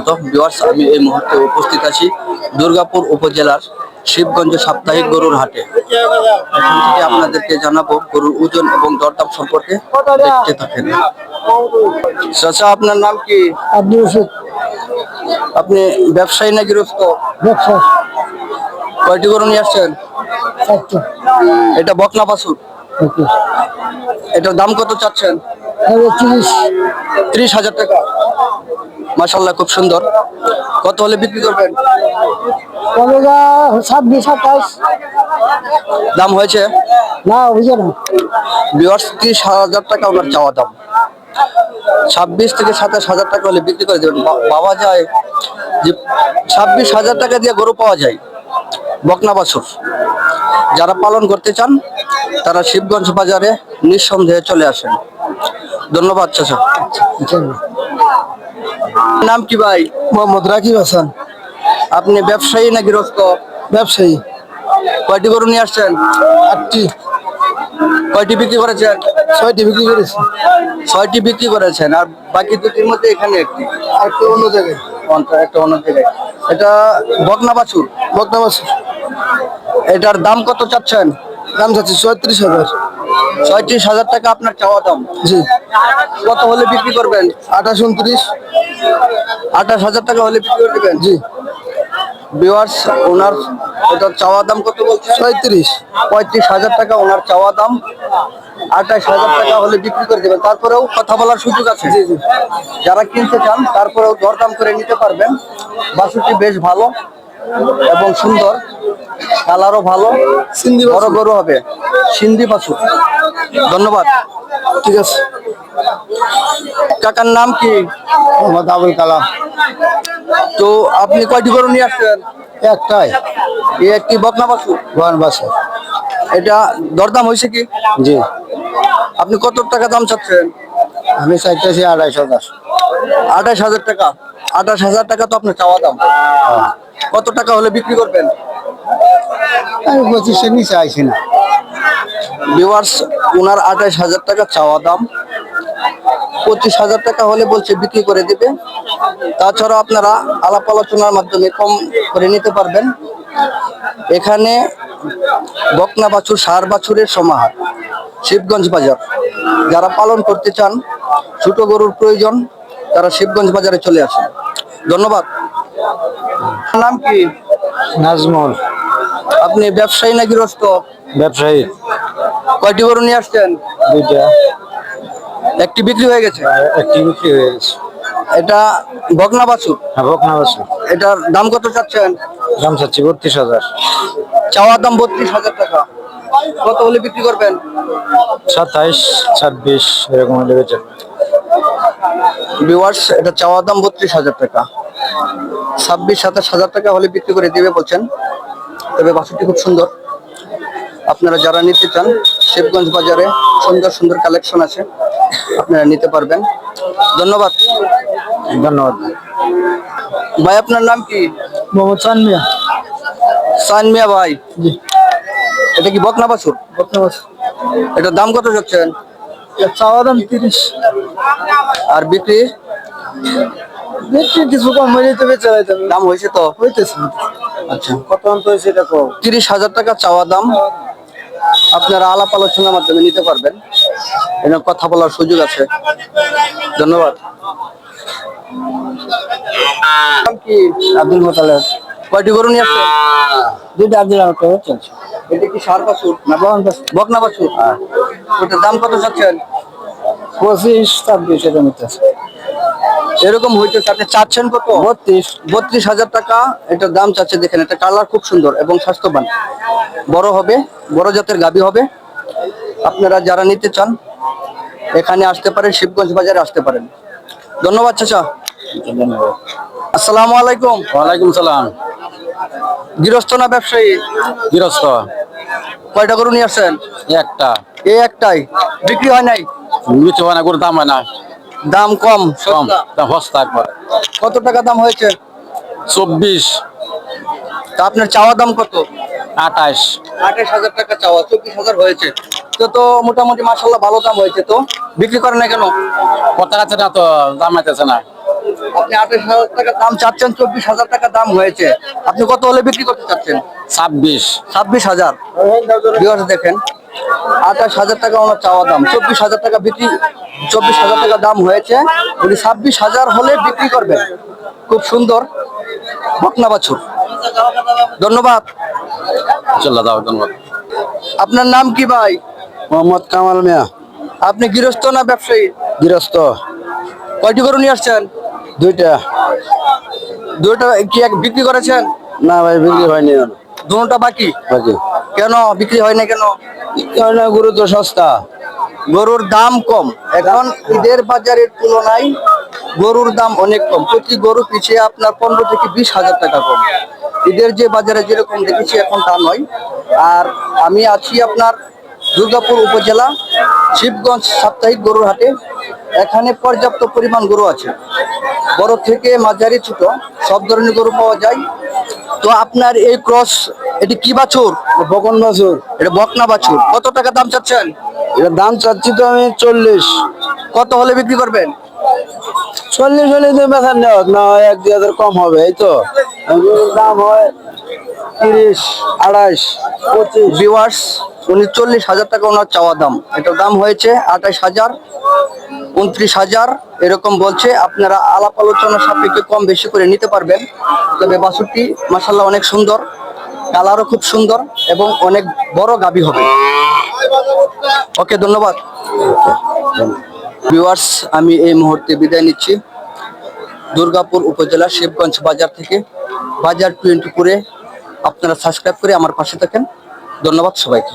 তো ভিউয়ার্স, আমি এই মুহূর্তে উপস্থিত আছি দুর্গাপুর উপজেলার শিবগঞ্জ সাপ্তাহিক গরুর হাটে। এখান থেকে আপনাদেরকে জানাবো গরুর ওজন এবং দরদাম সম্পর্কে। দেখতে থাকেন। চাচা, আপনার নাম কি? আব্দুল রশিদ। আপনি ব্যবসায়ী না গৃহস্থ? ব্যবসা। কয়টি গরু নিয়ে আসছেন? 4টা। এটা বকনা বাছুর। এটার দাম কত চাচ্ছেন? 30,000 টাকা। মাশাআল্লাহ, খুব সুন্দর। কত হলে বিক্রি করবেন? 26, 27। দাম হয়েছে না, বুঝে না। ভিউয়ার্স, 30,000 টাকা ওনার চাওয়া দাম। 26 থেকে 27,000 টাকা হলে বিক্রি করে দেবেন। পাওয়া যায় যে 26,000 টাকা দিয়ে গরু পাওয়া যায় বকনা বাছুর। যারা পালন করতে চান তারা শিবগঞ্জ বাজারে নিঃসন্দেহে চলে আসেন। ধন্যবাদ চাচা। নাম কি ভাই? মোহাম্মদ রাকিব হাসান। আপনি ব্যবসায়ী না গৃহস্থ? ব্যবসায়ী। কয়টি গরু নিয়ে আসছেন? 8টি। কয়টি বিক্রি করেছেন? 6টি বিক্রি করেছি। 6টি বিক্রি করেছেন, আর বাকি দুটির মধ্যে এখানে একটি, একটা অন্য জায়গায়। একটা অন্য জায়গায়। এটা বকনা বাছুর। বকনা বাছুর। এটার দাম কত চাচ্ছেন? দাম চাচ্ছি 37,000। 37,000 টাকা আপনার চাওয়া দাম। জি। কত হলে বিক্রি করবেন? 28, 29। 28,000 টাকা হলে বিক্রি করে দেবেন। জি। ভিউয়ার্স, ওনার এটার চাওয়া দাম কত বলছেন? 35। 35,000 টাকা ওনার চাওয়া দাম। 28,000 টাকা হলে বিক্রি করে দেবেন। তারপরেও কথা বলার সুযোগ আছে। জি জি। যারা কিনতে চান তারপরেও দরদাম করে নিতে পারবেন। বাছুরটি বেশ ভালো এবং সুন্দর, কালারও ভালো, সিন্ধি বড় বাছুর। গরু হবে, সিন্ধি বাছুর। ধন্যবাদ। ঠিক আছে। কাকার নাম কি? মোহাম্মদ আবুল কালাম। তো আপনি কয়টি গরু নিয়ে আসছেন? একটাই। এই একটি বকনা বাছুর। গোয়ান বাছুর। এটা দরদাম হয়েছে কি? জি। আপনি কত টাকা দাম চাচ্ছেন? আমি চাইতেছি 28,000। 28,000 টাকা। 28,000 টাকা তো আপনার চাওয়া দাম। কত টাকা হলে বিক্রি করবেন? আমি 25-এর নিচে আইছি না। ভিউয়ার্স, ওনার 28,000 টাকা চাওয়া দাম। 25,000 টাকা হলে বলছে বিক্রি করে দিবে। তাছাড়া আপনারা আলাপ আলোচনার মাধ্যমে কম করে নিতে পারবেন। এখানে বকনা বাছুর, ষাঁড় বাছুরের সমাহার, শিবগঞ্জ বাজার। যারা পালন করতে চান, ছোট গরুর প্রয়োজন, তারা শিবগঞ্জ বাজারে চলে আসেন। ধন্যবাদ। নাম কি? নাজমুল। আপনি ব্যবসায়ী না গৃহস্থ? ব্যবসায়ী। কয়টি গরু নিয়ে আসছেন? 2টা। একটি বিক্রি হয়ে গেছে। একটি বিক্রি হয়ে গেছে। এটা বকনা বাছুর। হ্যাঁ, বকনা বাছুর। এটার দাম কত চাচ্ছেন? দাম চাচ্ছি 32,000। চাওয়ার দাম 32,000 টাকা। কত হলে বিক্রি করবেন? 27, 26 এরকম হলে বেচে। ভিউয়ার্স, এটা চাওয়ার দাম 32,000 টাকা। 26-27,000 টাকা হলে বিক্রি করে দিবে বলছেন। তবে বাছুরটি খুব সুন্দর। আপনারা যারা নিতে চান, শিবগঞ্জ বাজারে সুন্দর সুন্দর কালেকশন আছে, আপনারা নিতে পারবেন। ধন্যবাদ। ধন্যবাদ। ভাই, আপনার নাম কি? মোহাম্মদ চানমিয়া। সানমিয়া ভাই। জি। এটা কি বকনা বাছুর? বকনা বাছুর। এটার দাম কত যাচ্ছেন? চাওয়া দাম 30। আর বিক্রি? দেখছি কিছু কম হয়ে যেতে বেচে যাইতে হবে। দাম হয়েছে তো? হইতেছে। আচ্ছা, কত অন্ত হয়েছে এটা কম। 30,000 টাকা চাওয়া দাম। আপনারা আলাপ আলোচনার মাধ্যমে নিতে পারবেন। এখানে কথা বলার সুযোগ আছে। ধন্যবাদ। নাম কি? আব্দুল মোতালেব। কয়টি গরু নিয়ে আসছেন? 2টা আব্দুল আমাকে চলছে। এটা কি ষাঁড় বাছুর না বকনা বাছুর? ওটার দাম কত চাচ্ছেন? 25, 26 এর মধ্যে আছে। এরকম হইতেছে। আপনি চাচ্ছেন কত? 32,000 টাকা এটার দাম চাচ্ছে। দেখেন, এটা কালার খুব সুন্দর এবং স্বাস্থ্যবান, বড় হবে, বড় জাতের গাভী হবে। আপনারা যারা নিতে চান এখানে আসতে পারেন, শিবগঞ্জ বাজারে আসতে পারেন। ধন্যবাদ চাচা। ধন্যবাদ। আসসালামু আলাইকুম। ওয়ালাইকুম সালাম। গৃহস্থ না ব্যবসায়ী? গৃহস্থ। কয়টা গরু নিয়ে আসছেন? একটা। এই একটাই বিক্রি হয় নাই? নিচে হয় না, গরুর দাম হয় না। দাম কম? কম দাম, সস্তা একবার। কত টাকা দাম হয়েছে? 24। তা আপনার চাওয়া দাম কত? 28। 28,000 টাকা চাওয়া, 24,000 হয়েছে। তো মোটামুটি মাশাআল্লাহ ভালো দাম হয়েছে। তো বিক্রি করেন না কেন? কথা আছে না তো, দাম আইতেছে না। আপনি 28,000 টাকা দাম চাচ্ছেন, 24,000 টাকা দাম হয়েছে, আপনি কত হলে বিক্রি করতে চাচ্ছেন? 26,000। ভিউয়ার্স দেখেন, 28,000 টাকা ওনার চাওয়া দাম, 24,000 টাকা বিক্রি, 24,000 টাকা দাম হয়েছে, উনি 26,000 হলে বিক্রি করবেন। খুব সুন্দর বকনা বাছুর। ধন্যবাদ। ধন্যবাদ। আপনার নাম কি ভাই? মোহাম্মদ কামাল মিয়া। আপনি গৃহস্থ না ব্যবসায়ী? গৃহস্থ। কয়টি গরু নিয়ে আসছেন? দুইটা। দুটো কি এক বিক্রি করেছেন? না ভাই, বিক্রি হয়নি। দুটোটা বাকি। বাকি কেন বিক্রি হয় না কেন? গরু তো সস্তা, গরুর দাম কম। এখন ঈদের বাজারের তুলনায় গরুর দাম অনেক কম, প্রতি গরু পিছিয়ে আপনার 15 থেকে 20,000 টাকা কম। ঈদের যে বাজারে যেরকম দেখেছি এখন তা নয়। আর আমি আছি আপনার দুর্গাপুর উপজেলা শিবগঞ্জ সাপ্তাহিক গরুর হাটে। এখানে পর্যাপ্ত পরিমাণ গরু আছে, বড় থেকে মাঝারি ছোট সব ধরনের গরু পাওয়া যায়। তো আপনার এই ক্রস, এটি কি বাছুর? বকন বাছুর। এটা বকনা বাছুর। কত টাকা দাম চাচ্ছেন? এটার দাম চাচ্ছি তো আমি 40। কত হলে বিক্রি করবেন? 40 হলে তো বেচার নেওয়া না হয়, 1-2 হাজার কম হবে, এই তো। দাম হয় 30, 28, 25। ভিউয়ার্স, উনি 40,000 টাকা ওনার চাওয়া দাম, এটার দাম হয়েছে 28,000, 29,000 এরকম বলছে। আপনারা আলাপ আলোচনা সাপেক্ষে কম বেশি করে নিতে পারবেন। তবে বাছুরটি মাশাআল্লাহ অনেক সুন্দর, কালারও খুব সুন্দর এবং অনেক বড় গাভী হবে। ওকে, ধন্যবাদ। ভিউয়ার্স, আমি এই মুহূর্তে বিদায় নিচ্ছি দুর্গাপুর উপজেলা শিবগঞ্জ বাজার থেকে। বাজার 24-এ আপনারা সাবস্ক্রাইব করে আমার পাশে থাকেন। ধন্যবাদ সবাইকে।